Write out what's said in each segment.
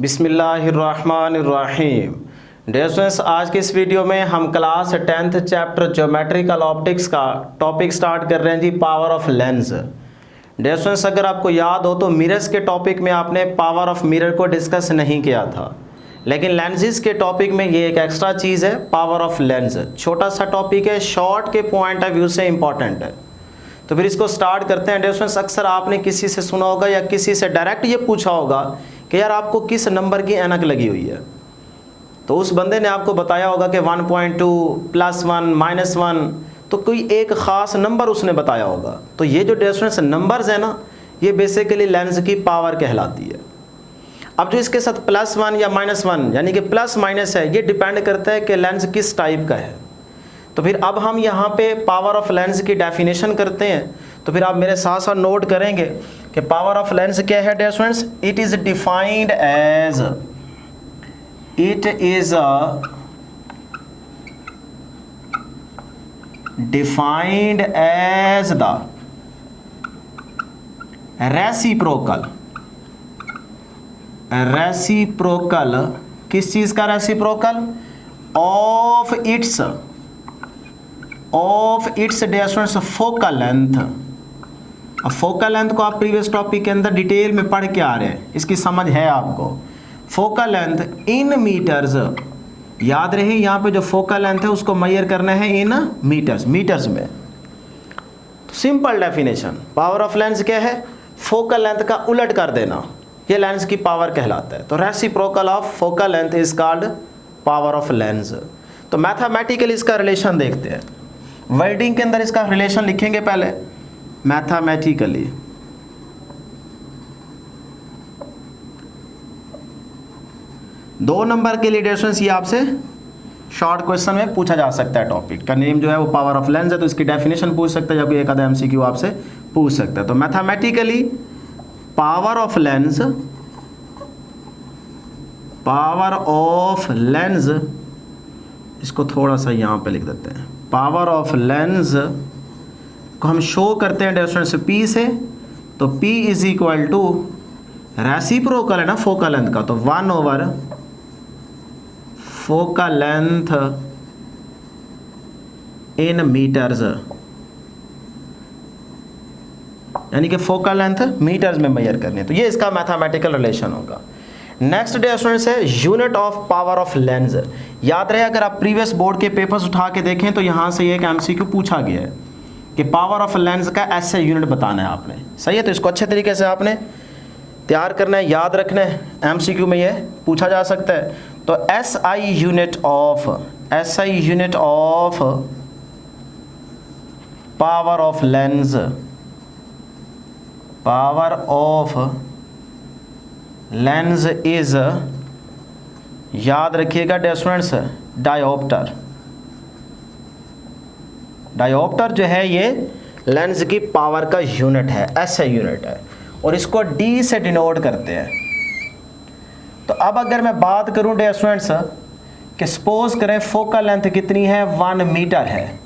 बिस्मिल्लाहिर्रहमानिर्रहीम। Dear students, आज के इस वीडियो में हम class 10th chapter geometrical optics का टॉपिक स्टार्ट कर रहे हैं जी, power of lens. Dear students, अगर आपको याद हो तो मिरर्स के टॉपिक में आपने पावर ऑफ मिरर को डिस्कस नहीं किया था, लेकिन लेंसेज के टॉपिक में ये एक एक्स्ट्रा चीज़ है, पावर ऑफ लेंस। छोटा सा टॉपिक है, शॉर्ट के पॉइंट ऑफ व्यू से इंपॉर्टेंट है। तो फिर इसको स्टार्ट करते हैं। डियर स्टूडेंट्स, अक्सर आपने किसी से सुना होगा या किसी से डायरेक्ट ये पूछा होगा कि यार आपको किस नंबर की ऐनक लगी हुई है, तो उस बंदे ने आपको बताया होगा कि 1.2 +1 -1, तो कोई एक ख़ास नंबर उसने बताया होगा। तो ये जो डियर स्टूडेंट्स नंबर्स है ना, ये बेसिकली लेंस की पावर कहलाती है। अब जो इसके साथ +1 या -1 यानी कि प्लस माइनस है, ये डिपेंड करता है कि लेंस किस टाइप का है। तो फिर अब हम यहाँ पे पावर ऑफ लेंस की डेफिनेशन करते हैं। तो फिर आप मेरे साथ साथ नोट करेंगे कि पावर ऑफ लेंस क्या है dear students. It is defined as, it is defined as the reciprocal, किस चीज का reciprocal? Of its dear students focal length. अब फोकल लेंथ को आप प्रीवियस टॉपिक के अंदर डिटेल में पढ़ के आ रहे हैं, इसकी समझ है आपको। फोकल लेंथ इन मीटर्स, याद रहे यहाँ पे जो फोकल लेंथ है उसको मेजर करना है इन मीटर्स में। तो simple definition, power of lens क्या है? फोकल लेंथ का उलट कर देना, ये लेंस की पावर कहलाता है। तो reciprocal of focal length is called power of lens. तो मैथमेटिकली इसका रिलेशन देखते हैं। वर्डिंग के अंदर इसका रिलेशन लिखेंगे पहले मैथमेटिकली। दो नंबर के लिए डिस्टेंस ये आपसे शॉर्ट क्वेश्चन में पूछा जा सकता है। टॉपिक का नेम जो है वो पावर ऑफ लेंस है, तो इसकी डेफिनेशन पूछ सकता है या कोई एक आधा एमसीक्यू आपसे पूछ सकता है। तो मैथमेटिकली पावर ऑफ लेंस, इसको थोड़ा सा यहाँ पे लिख देते हैं। पावर ऑफ लेंस को हम शो करते हैं डिस्टेंस P से, तो P is equal to reciprocal है ना फोकल लेंथ का, तो 1/फोकल लेंथ इन मीटर्स, यानी कि फोकल लेंथ मीटर्स में मेजर करनी है। तो ये इसका मैथमेटिकल रिलेशन होगा। नेक्स्ट डे स्टूडेंट्स है unit of power of lens. याद रहे, अगर आप प्रीवियस बोर्ड के पेपर्स उठा के देखें तो यहाँ से एक एमसीक्यू पूछा गया है कि पावर ऑफ लेंस का ऐसे यूनिट बताना है आपने। सही है, तो इसको अच्छे तरीके से आपने तैयार करना है, याद रखना है। एमसीक्यू में ये पूछा जा सकता है। तो SI unit of power of lens, power of lens is, याद रखिएगा डियर स्टूडेंट्स, डायोप्टर। डायोप्टर जो है ये लेंस की पावर का यूनिट है, ऐसे यूनिट है, और इसको D से डिनोट करते हैं। तो अब अगर मैं बात करूं डियर स्टूडेंट्स कि सपोज करें फोकल लेंथ कितनी है, 1 मीटर है,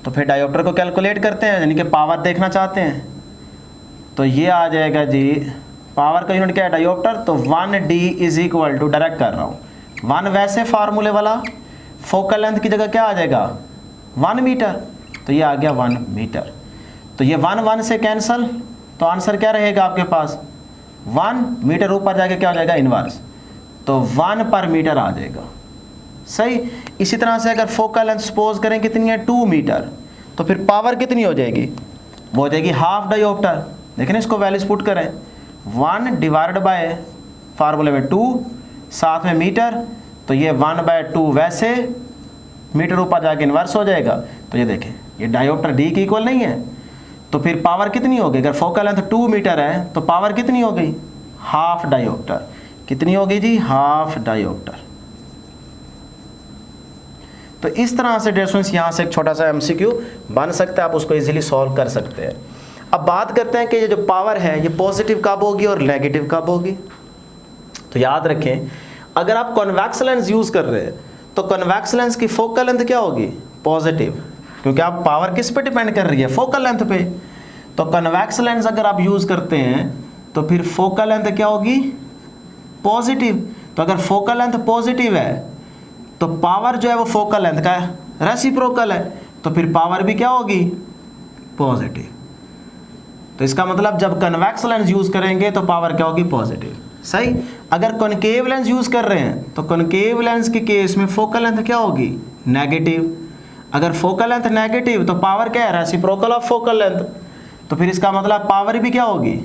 तो फिर डायोप्टर को कैलकुलेट करते हैं, यानी कि पावर देखना चाहते हैं। तो ये आ जाएगा जी, पावर का यूनिट क्या है डायोप्टर, तो 1D is equal to, direct कर रहा हूँ 1 वैसे फार्मूले वाला, फोकल लेंथ की जगह क्या आ जाएगा 1 मीटर, तो ये आ गया 1 मीटर। तो ये 1 से कैंसल, तो आंसर क्या रहेगा आपके पास 1 मीटर, ऊपर जाके क्या हो जाएगा इनवर्स, तो 1 पर मीटर आ जाएगा। सही। इसी तरह से अगर फोकल लेंथ सपोज करें कितनी है 2 मीटर, तो फिर पावर कितनी हो जाएगी, वो हो जाएगी हाफ डायोप्टर। देखें इसको वैल्यूज पुट करें, 1 डिवाइड बाय फार्मूले में 2, साथ में मीटर, तो ये 1/2 वैसे, मीटर ऊपर जाके इन्वर्स हो जाएगा। तो ये देखें ये डायोप्टर D की इक्वल नहीं है, तो फिर पावर कितनी होगी, अगर फोकल लेंथ 2 मीटर है तो पावर कितनी हो गई, हाफ डायोप्टर। कितनी हो गई जी, हाफ डायोप्टर। तो इस तरह से डियर स्टूडेंट्स यहाँ से एक छोटा सा एमसीक्यू बन सकता है, आप उसको इजीली सॉल्व कर सकते हैं। अब बात करते हैं कि ये जो पावर है ये पॉजिटिव कब होगी और नेगेटिव कब होगी। तो याद रखें, अगर आप कॉन्वेक्स लेंस यूज कर रहे हैं तो कॉन्वेक्स लेंस की फोकल लेंथ क्या होगी, पॉजिटिव, क्योंकि आप पावर किस पे डिपेंड कर रही है, फोकल लेंथ पे। तो कन्वेक्स लेंस अगर आप यूज करते हैं तो फिर फोकल लेंथ क्या होगी, पॉजिटिव। तो अगर फोकल लेंथ पॉजिटिव है तो पावर जो है वो फोकल लेंथ का रेसिप्रोकल है, तो फिर पावर भी क्या होगी, पॉजिटिव। तो इसका मतलब जब कन्वेक्स लेंस यूज करेंगे तो पावर क्या होगी, पॉजिटिव। सही। अगर कॉनकेव लेंस यूज कर रहे हैं तो कॉनकेव लेंस के केस में फोकल लेंथ क्या होगी, नेगेटिव। अगर फोकल लेंथ नेगेटिव तो पावर क्या है, रेसिप्रोकल ऑफ फोकल लेंथ। तो फिर इसका मतलब पावर भी क्या होगी,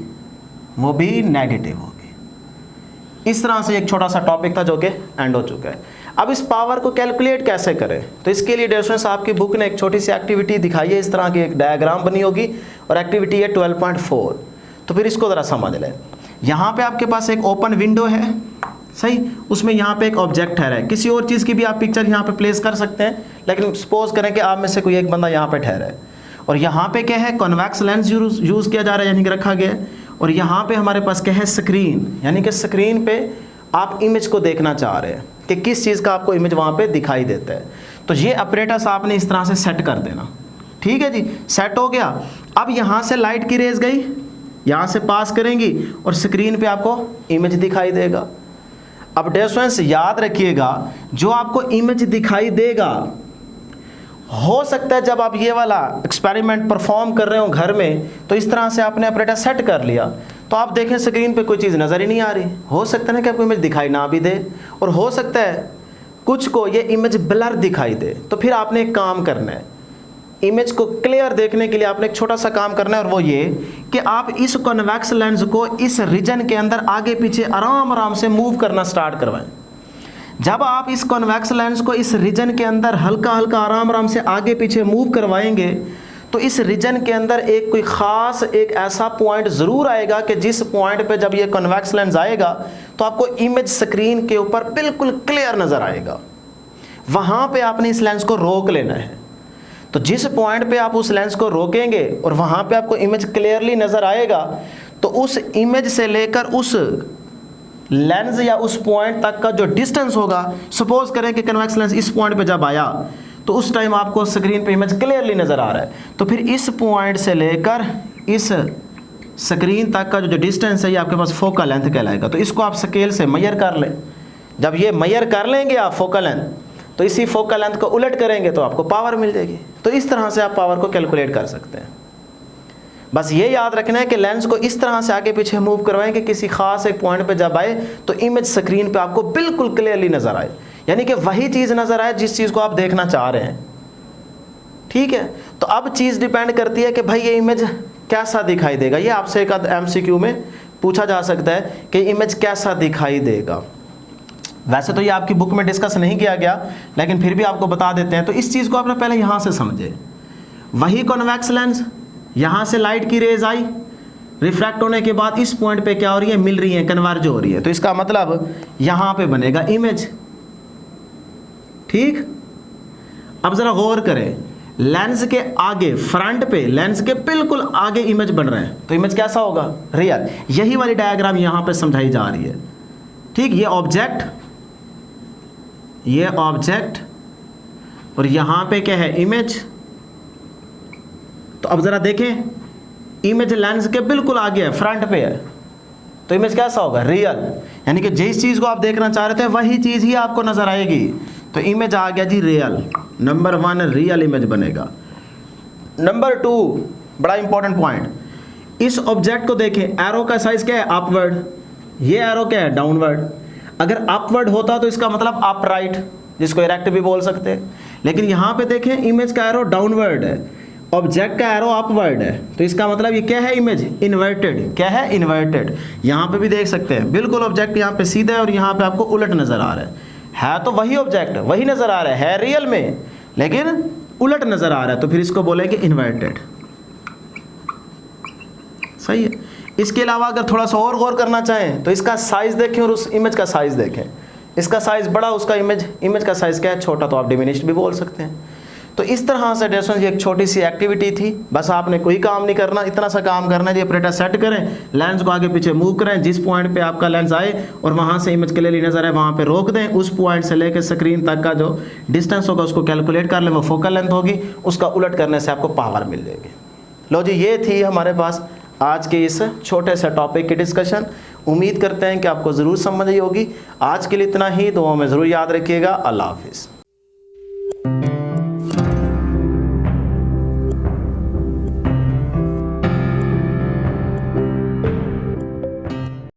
वो भी नेगेटिव होगी। इस तरह से एक छोटा सा टॉपिक था जो कि एंड हो चुका है। अब इस पावर को कैलकुलेट कैसे करें, तो इसके लिए डियर स्टूडेंट्स आपकी बुक ने एक छोटी सी एक्टिविटी दिखाई है, इस तरह की एक डायग्राम बनी होगी और एक्टिविटी है 12.4। तो फिर इसको ज़रा समझ लें। यहाँ पे आपके पास एक ओपन विंडो है, सही, उसमें यहाँ पे एक ऑब्जेक्ट ठहरा है। किसी और चीज़ की भी आप पिक्चर यहाँ पे प्लेस कर सकते हैं, लेकिन सपोज करें कि आप में से कोई एक बंदा यहाँ पे ठहरा है और यहाँ पे क्या है, कॉन्वेक्स लेंस यूज़ किया जा रहा है, यानी कि रखा गया है। और यहाँ पे हमारे पास क्या है, स्क्रीन, यानी कि स्क्रीन पे आप इमेज को देखना चाह रहे हैं कि किस चीज़ का आपको इमेज वहाँ पे दिखाई देता है। तो ये अपरेटस आपने इस तरह से सेट कर देना, ठीक है जी, सेट हो गया। अब यहाँ से लाइट की रेज गई, यहाँ से पास करेंगी और स्क्रीन पे आपको इमेज दिखाई देगा। अब डियर स्टूडेंट्स याद रखिएगा, जो आपको इमेज दिखाई देगा, हो सकता है जब आप ये वाला एक्सपेरिमेंट परफॉर्म कर रहे हो घर में, तो इस तरह से आपने अपरेटर सेट कर लिया, तो आप देखें स्क्रीन पे कोई चीज़ नज़र ही नहीं आ रही। हो सकता है ना कि आपको इमेज दिखाई ना भी दे, और हो सकता है कुछ को ये इमेज ब्लर दिखाई दे। तो फिर आपने एक काम करना है, इमेज को क्लियर देखने के लिए आपने एक छोटा सा काम करना है, और वो ये कि आप इस कॉन्वेक्स लेंस को इस रीजन के अंदर आगे पीछे आराम आराम से मूव करना स्टार्ट करवाएं। जब आप इस कॉन्वेक्स लेंस को इस रीजन के अंदर हल्का हल्का आराम आराम से आगे पीछे मूव करवाएंगे, तो इस रीजन के अंदर एक कोई ख़ास एक ऐसा पॉइंट ज़रूर आएगा कि जिस पॉइंट पे जब ये कॉन्वेक्स लेंस आएगा तो आपको इमेज स्क्रीन के ऊपर बिल्कुल क्लियर नज़र आएगा। वहाँ पे आपने इस लेंस को रोक लेना है। तो जिस पॉइंट पे आप उस लेंस को रोकेंगे और वहाँ पे आपको इमेज क्लियरली नज़र आएगा, तो उस इमेज से लेकर उस लेंस या उस पॉइंट तक का जो डिस्टेंस होगा, सपोज करें कि कन्वेक्स लेंस इस पॉइंट पे जब आया तो उस टाइम आपको स्क्रीन पे इमेज क्लियरली नज़र आ रहा है, तो फिर इस पॉइंट से लेकर इस स्क्रीन तक का जो डिस्टेंस है ये आपके पास फोकल लेंथ कहलाएगा। तो इसको आप स्केल से मेजर कर लें। जब ये मेजर कर लेंगे आप फोकल लेंथ, तो इसी फोकल लेंथ को उलट करेंगे तो आपको पावर मिल जाएगी। तो इस तरह से आप पावर को कैलकुलेट कर सकते हैं। बस ये याद रखना है कि लेंस को इस तरह से आगे पीछे मूव करवाएं कि किसी खास एक पॉइंट पे जब आए तो इमेज स्क्रीन पे आपको बिल्कुल क्लियरली नज़र आए, यानी कि वही चीज़ नज़र आए जिस चीज़ को आप देखना चाह रहे हैं। ठीक है, तो अब चीज़ डिपेंड करती है कि भाई ये इमेज कैसा दिखाई देगा। ये आपसे एक MCQ में पूछा जा सकता है कि इमेज कैसा दिखाई देगा। वैसे तो ये आपकी बुक में डिस्कस नहीं किया गया, लेकिन फिर भी आपको बता देते हैं। तो इस चीज़ को आपने पहले यहाँ से समझे। वही कॉन्वेक्स लेंस, यहाँ से लाइट की रेज आई, रिफ्रैक्ट होने के बाद इस पॉइंट पे क्या हो रही है, मिल रही है, कन्वर्ज हो रही है। तो इसका मतलब यहाँ पे बनेगा इमेज। ठीक, अब ज़रा गौर करें, लेंस के आगे फ्रंट पे, लेंस के बिल्कुल आगे इमेज बन रहे हैं, तो इमेज कैसा होगा, रियल। यही वाली डायग्राम यहाँ पे समझाई जा रही है। ठीक, ये ऑब्जेक्ट और यहाँ पे क्या है, इमेज। तो अब ज़रा देखें, इमेज लेंस के बिल्कुल आगे है, फ्रंट पे है, तो इमेज कैसा होगा, रियल। यानी कि जिस चीज़ को आप देखना चाह रहे थे वही चीज़ ही आपको नज़र आएगी। तो इमेज आ गया जी रियल। नंबर 1 रियल इमेज बनेगा। नंबर 2 बड़ा इंपॉर्टेंट पॉइंट, इस ऑब्जेक्ट को देखें, एरो का साइज क्या है, अपवर्ड, ये एरो क्या है, डाउनवर्ड। अगर अपवर्ड होता तो इसका मतलब अपराइट, जिसको इरेक्ट भी बोल सकते हैं। लेकिन यहाँ पे देखें, इमेज का एरो डाउनवर्ड है, ऑब्जेक्ट का एरो अपवर्ड है, तो इसका मतलब ये क्या है, इमेज इन्वर्टेड। क्या है, इन्वर्टेड। यहाँ पे भी देख सकते हैं, बिल्कुल ऑब्जेक्ट यहाँ पे सीधा है और यहाँ पे आपको उलट नज़र आ रहा है तो वही ऑब्जेक्ट वही नज़र आ रहा है रियल में, लेकिन उलट नज़र आ रहा है, तो फिर इसको बोलेंगे इन्वर्टेड। सही है। इसके अलावा अगर थोड़ा सा और गौर करना चाहें तो इसका साइज़ देखें और उस इमेज का साइज़ देखें। इसका साइज़ बड़ा, उसका इमेज का साइज़ क्या है, छोटा, तो आप डिमिनिश्ड भी बोल सकते हैं। तो इस तरह से डियर स्टूडेंट्स ये एक छोटी सी एक्टिविटी थी। बस आपने कोई काम नहीं करना, इतना सा काम करना है, ये ऑपरेटर सेट करें, लेंस को आगे पीछे मूव करें, जिस पॉइंट पे आपका लेंस आए और वहाँ से इमेज क्लियरली नजर आए वहाँ पे रोक दें, उस पॉइंट से लेकर स्क्रीन तक का जो डिस्टेंस होगा उसको कैलकुलेट कर लें, वो फोकल लेंथ होगी, उसका उलट करने से आपको पावर मिल जाएगी। लो जी, ये थी हमारे पास आज के इस छोटे से टॉपिक की डिस्कशन। उम्मीद करते हैं कि आपको ज़रूर समझ आई होगी। आज के लिए इतना ही, दुआ में ज़रूर याद रखिएगा। अल्लाह हाफिज़।